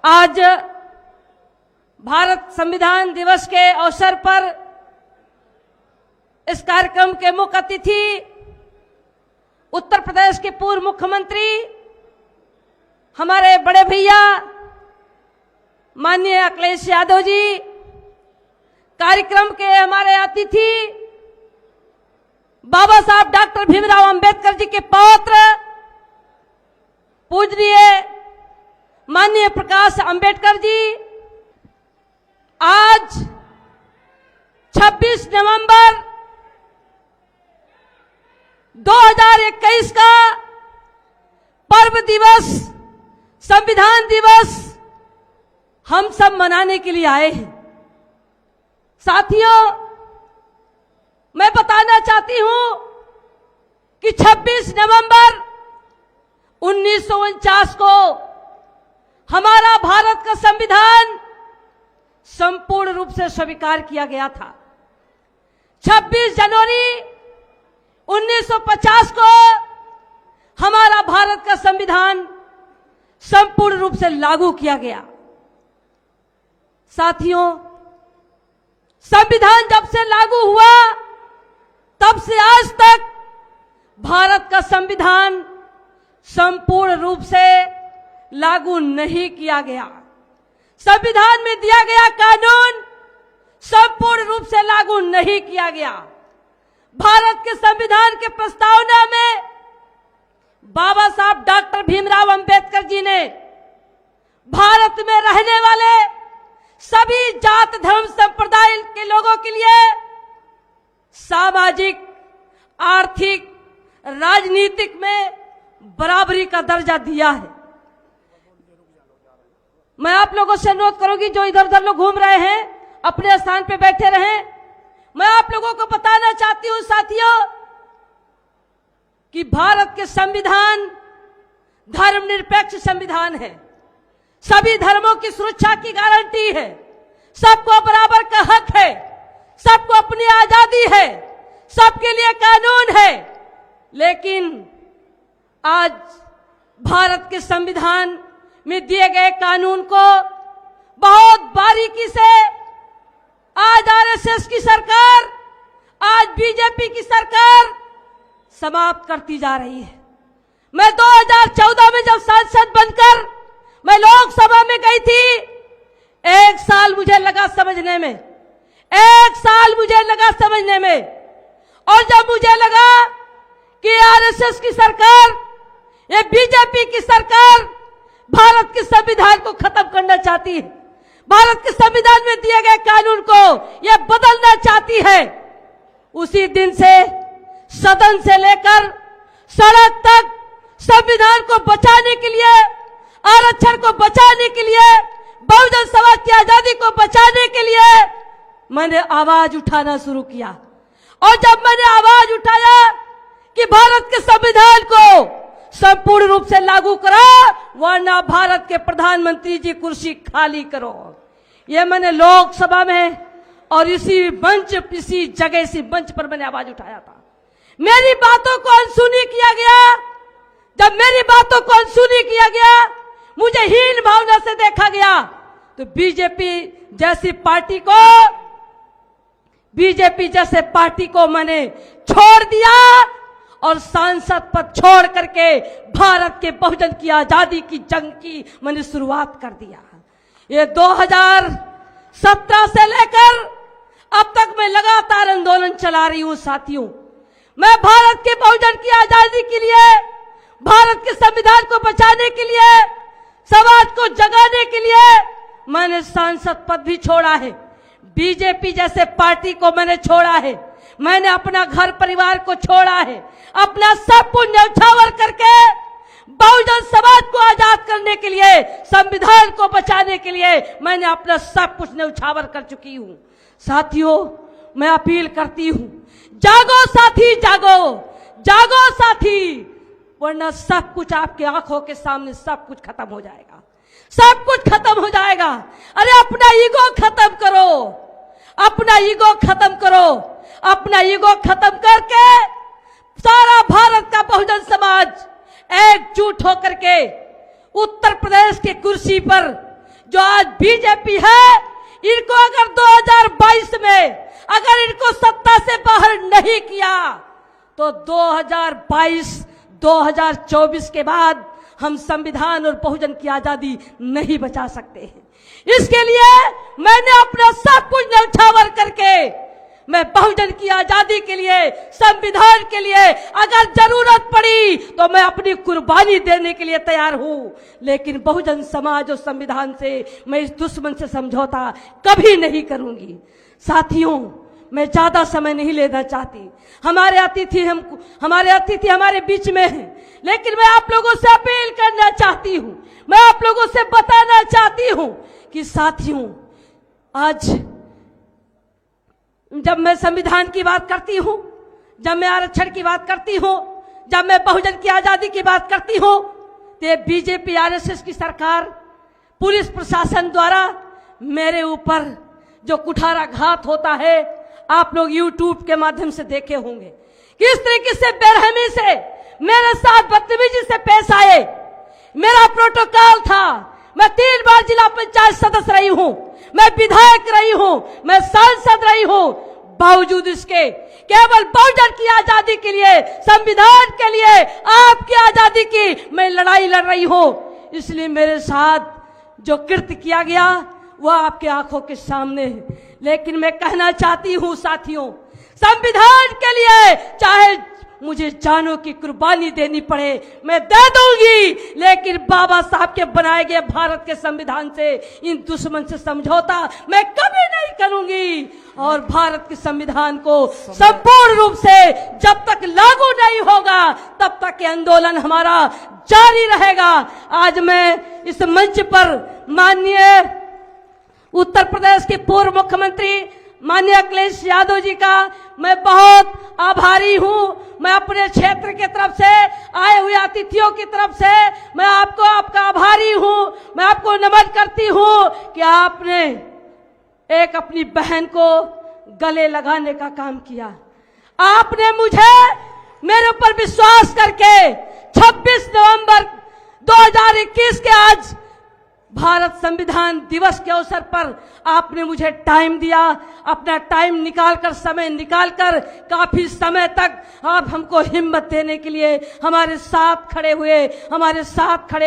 आज भारत संविधान दिवस के अवसर पर इस कार्यक्रम के मुख्य अतिथि उत्तर प्रदेश के पूर्व मुख्यमंत्री हमारे बड़े भैया माननीय अखिलेश यादव जी, कार्यक्रम के हमारे अतिथि बाबा साहब डॉक्टर भीमराव अंबेडकर जी के पौत्र पूजनीय माननीय प्रकाश अंबेडकर जी, आज 26 नवंबर 2021 का पर्व दिवस, संविधान दिवस हम सब मनाने के लिए आए हैं। साथियों, मैं बताना चाहती हूं कि 26 नवंबर 1949 को हमारा भारत का संविधान संपूर्ण रूप से स्वीकार किया गया था। 26 जनवरी 1950 को हमारा भारत का संविधान संपूर्ण रूप से लागू किया गया। साथियों, संविधान जब से लागू हुआ तब से आज तक भारत का संविधान संपूर्ण रूप से लागू नहीं किया गया। संविधान में दिया गया कानून संपूर्ण रूप से लागू नहीं किया गया। भारत के संविधान के प्रस्तावना में बाबा साहब डॉक्टर भीमराव अंबेडकर जी ने भारत में रहने वाले सभी जात धर्म संप्रदाय के लोगों के लिए सामाजिक, आर्थिक, राजनीतिक में बराबरी का दर्जा दिया है। मैं आप लोगों से अनुरोध करूंगी, जो इधर उधर लोग घूम रहे हैं अपने स्थान पे बैठे रहें। मैं आप लोगों को बताना चाहती हूं साथियों कि भारत के संविधान धर्मनिरपेक्ष संविधान है। सभी धर्मों की सुरक्षा की गारंटी है। सबको बराबर का हक है, सबको अपनी आजादी है, सबके लिए कानून है। लेकिन आज भारत के संविधान में दिए गए कानून को बहुत बारीकी से आज आरएसएस की सरकार, आज बीजेपी की सरकार समाप्त करती जा रही है। मैं 2014 में जब सांसद बनकर मैं लोकसभा में गई थी, 1 साल मुझे लगा समझने में, 1 साल मुझे लगा समझने में। और जब मुझे लगा कि आरएसएस की सरकार, ये बीजेपी की सरकार भारत के संविधान को खत्म करना चाहती है, भारत के संविधान में दिए गए कानून को यह बदलना चाहती है, उसी दिन से सदन से लेकर सड़क तक संविधान को बचाने के लिए, आरक्षण को बचाने के लिए, बहुजन समाज की आजादी को बचाने के लिए मैंने आवाज उठाना शुरू किया। और जब मैंने आवाज उठाया कि भारत के संविधान को संपूर्ण रूप से लागू करो, वरना भारत के प्रधानमंत्री जी कुर्सी खाली करो, ये मैंने लोकसभा में और इसी मंच, इसी जगह, इसी मंच पर मैंने आवाज उठाया था। मेरी बातों को अनसुनी किया गया। जब मेरी बातों को अनसुनी किया गया, मुझे हीन भावना से देखा गया, तो बीजेपी जैसे पार्टी को मैंने छोड़ दिया और सांसद पद छोड़ करके भारत के बहुजन की आजादी की जंग की मैंने शुरुआत कर दिया। ये 2017 से लेकर अब तक मैं लगातार आंदोलन चला रही हूं। साथियों, मैं भारत के बहुजन की आजादी के लिए, भारत के संविधान को बचाने के लिए, समाज को जगाने के लिए मैंने सांसद पद भी छोड़ा है। बीजेपी जैसे पार्टी को मैंने छोड़ा है, मैंने अपना घर परिवार को छोड़ा है, अपना सब कुछ न्यौछावर करके बहुजन समाज को आजाद करने के लिए, संविधान को बचाने के लिए मैंने अपना सब कुछ न्यौछावर कर चुकी हूं। साथियों, मैं अपील करती हूं, जागो साथी, जागो, जागो साथी, वरना सब कुछ आपकी आंखों के सामने सब कुछ खत्म हो जाएगा, सब कुछ खत्म हो जाएगा। अरे अपना ईगो खत्म करो, अपना ईगो खत्म करो, अपना ईगो खत्म करके सारा भारत का बहुजन समाज एकजुट होकर के उत्तर प्रदेश की कुर्सी पर जो आज बीजेपी है, इनको अगर 2022 में अगर इनको सत्ता से बाहर नहीं किया तो 2022-2024 के बाद हम संविधान और बहुजन की आजादी नहीं बचा सकते हैं। इसके लिए मैंने अपना सब कुछ न्यौछावर करके मैं बहुजन की आजादी के लिए, संविधान के लिए अगर जरूरत पड़ी तो मैं अपनी कुर्बानी देने के लिए तैयार हूं, लेकिन बहुजन समाज और संविधान से मैं इस दुश्मन से समझौता कभी नहीं करूंगी। साथियों, मैं ज्यादा समय नहीं लेना चाहती। हमारे अतिथि हमारे बीच में हैं, लेकिन मैं आप लोगों से अपील करना चाहती हूं, मैं आप लोगों से बताना चाहती हूं कि साथियों, आज जब मैं संविधान की बात करती हूं, जब मैं आरक्षण की बात करती हूं, जब मैं बहुजन की आजादी की बात करती हूं, तो ये बीजेपी आरएसएस की सरकार, पुलिस प्रशासन द्वारा मेरे ऊपर जो कुठाराघात होता है, आप लोग यूट्यूब के माध्यम से देखे होंगे किस तरीके से बेरहमी से मेरे साथ बदतमीजी से पेश आए। मेरा प्रोटोकॉल था, मैं 3 बार जिला पंचायत सदस्य रही हूं, मैं विधायक रही हूं, मैं सांसद रही हूं, बावजूद इसके केवल बहुजन की आजादी के लिए, संविधान के लिए, आपकी आजादी की मैं लड़ाई लड़ रही हूं। इसलिए मेरे साथ जो कृत्य किया गया वो आपके आंखों के सामने है। लेकिन मैं कहना चाहती हूं साथियों, संविधान के लिए चाहे मुझे जानों की कुर्बानी देनी पड़े मैं दे दूंगी, लेकिन बाबा साहब के बनाए गए भारत के संविधान से, इन दुश्मन से समझौता मैं कभी नहीं करूंगी। और भारत के संविधान को संपूर्ण रूप से जब तक लागू नहीं होगा तब तक ये आंदोलन हमारा जारी रहेगा। आज मैं इस मंच पर माननीय उत्तर प्रदेश के पूर्व मुख्यमंत्री माननीय अखिलेश यादव जी का मैं बहुत आभारी हूं। मैं अपने क्षेत्र की तरफ से आए हुए अतिथियों की तरफ से मैं आपका आभारी हूं। मैं आपको नमन करती हूं कि आपने एक अपनी बहन को गले लगाने का काम किया। आपने मुझे मेरे ऊपर विश्वास करके 26 नवंबर 2021 के आज भारत संविधान दिवस के अवसर पर आपने मुझे टाइम दिया। अपना टाइम निकालकर, समय निकालकर काफी समय तक आप हमको हिम्मत देने के लिए हमारे साथ खड़े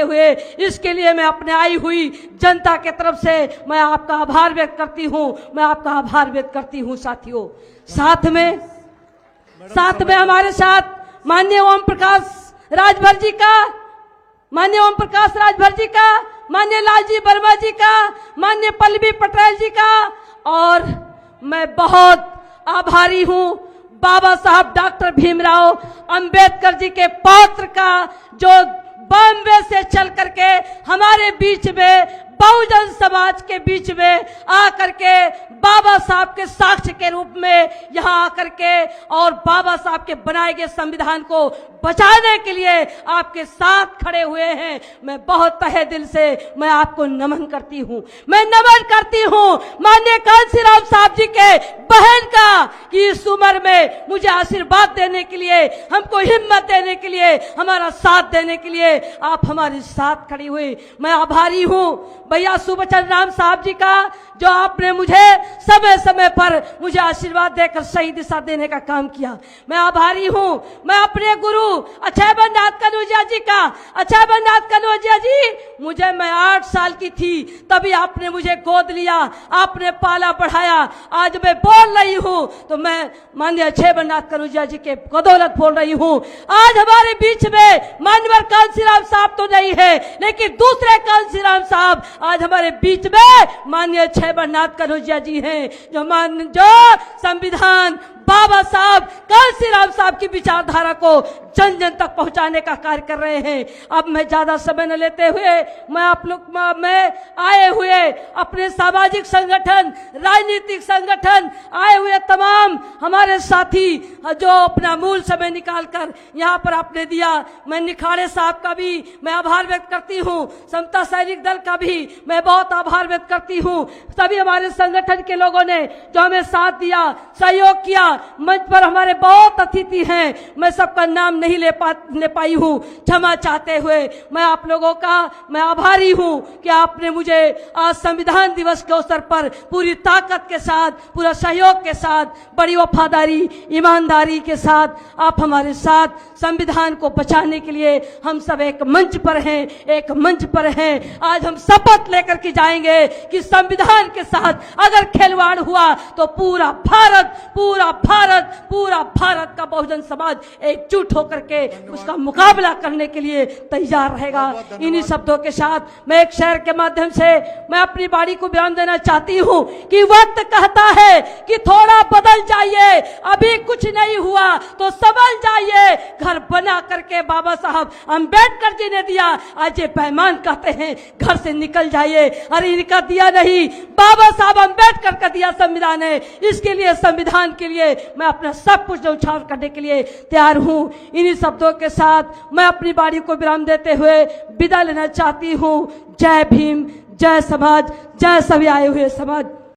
हुए, इसके लिए मैं अपने आई हुई जनता के तरफ से मैं आपका आभार व्यक्त करती हूं। साथियों, साथ में हमारे साथ माननीय ओम प्रकाश राजभर जी का, माननीय लालजी वर्मा जी का, माननीय पल्लवी पटेल जी का, और मैं बहुत आभारी हूं बाबा साहब डॉक्टर भीमराव अंबेडकर जी के पौत्र का, जो बॉम्बे से चल करके हमारे बीच में, बहुजन समाज के बीच में आकर के बाबा साहब के साक्ष्य के रूप में यहाँ आकर के और बाबा साहब के बनाए गए संविधान को बचाने के लिए आपके साथ खड़े हुए हैं। मैं बहुत तहे दिल से मैं आपको नमन करती हूँ। मैं नमन करती हूँ माननीय कांशीराम साहब जी के बहन का कि इस उम्र में मुझे आशीर्वाद देने के लिए, हमको हिम्मत देने के लिए, हमारा साथ देने के लिए आप हमारे साथ खड़ी हुई। मैं आभारी हूँ भैया सुबचन राम साहब जी का, जो आपने मुझे समय समय पर मुझे आशीर्वाद देकर सही दिशा देने का काम किया। मैं आभारी हूँ। मैं अपने गुरु अक्षयवन नाथ कनौजिया जी का, अक्षयवन नाथ कनौजिया जी, मैं 8 साल की थी तभी आपने मुझे गोद लिया, आपने पाला बढ़ाया। आज मैं बोल रही हूँ तो मैं माननीय अक्षयवन नाथ कनौजिया जी के बदौलत बोल रही हूँ। आज हमारे बीच में माननीय कांशीराम साहब तो नहीं है, लेकिन दूसरे कांशीराम साहब आज हमारे बीच में माननीय अक्षयवन नाथ कनौजिया जी हैं, जो संविधान, बाबा साहब, कांशीराम साहब की विचारधारा को जन जन तक पहुंचाने का कार्य कर रहे हैं। अब मैं ज्यादा समय न लेते हुए मैं आए हुए अपने सामाजिक संगठन, राजनीतिक संगठन, आए हुए तमाम हमारे साथी जो अपना मूल समय निकालकर यहाँ पर आपने दिया, मैं निखाड़े साहब का भी मैं आभार व्यक्त करती हूँ। समता सैनिक दल का भी मैं बहुत आभार व्यक्त करती हूँ। सभी हमारे संगठन के लोगों ने जो हमें साथ दिया, सहयोग किया। मंच पर हमारे बहुत अतिथि हैं, मैं सबका नाम नहीं ले पाई हूँ, क्षमा चाहते हुए मैं आप लोगों का मैं आभारी हूँ कि आपने मुझे आज संविधान दिवस के अवसर पर पूरी ताकत के साथ, पूरा सहयोग के साथ, बड़ी वफादारी, ईमानदारी के साथ आप हमारे साथ संविधान को बचाने के लिए हम सब एक मंच पर हैं, एक मंच पर हैं। आज हम शपथ लेकर के जाएंगे कि संविधान के साथ अगर खिलवाड़ हुआ तो पूरा भारत का बहुजन समाज एकजुट होकर के उसका मुकाबला करने के लिए तैयार रहेगा। इन्हीं शब्दों के साथ मैं एक शेर के माध्यम से मैं अपनी बाड़ी को विराम देना चाहती हूँ कि वक्त कहता है कि थोड़ा बदल जाइए, अभी कुछ नहीं हुआ तो संभल जाइए। घर बना करके बाबा साहब अंबेडकर जी ने दिया, आज ये पैमान कहते हैं घर से निकल जाइए। अरे इनका दिया नहीं, बाबा साहब अंबेडकर का दिया संविधान है। इसके लिए संविधान के लिए मैं अपना सब कुछ न्यौछावर करने के लिए तैयार हूँ। इन्हीं शब्दों के साथ मैं अपनी बारी को विराम देते हुए विदा लेना चाहती हूँ। जय भीम, जय समाज, जय सभी आए हुए समाज।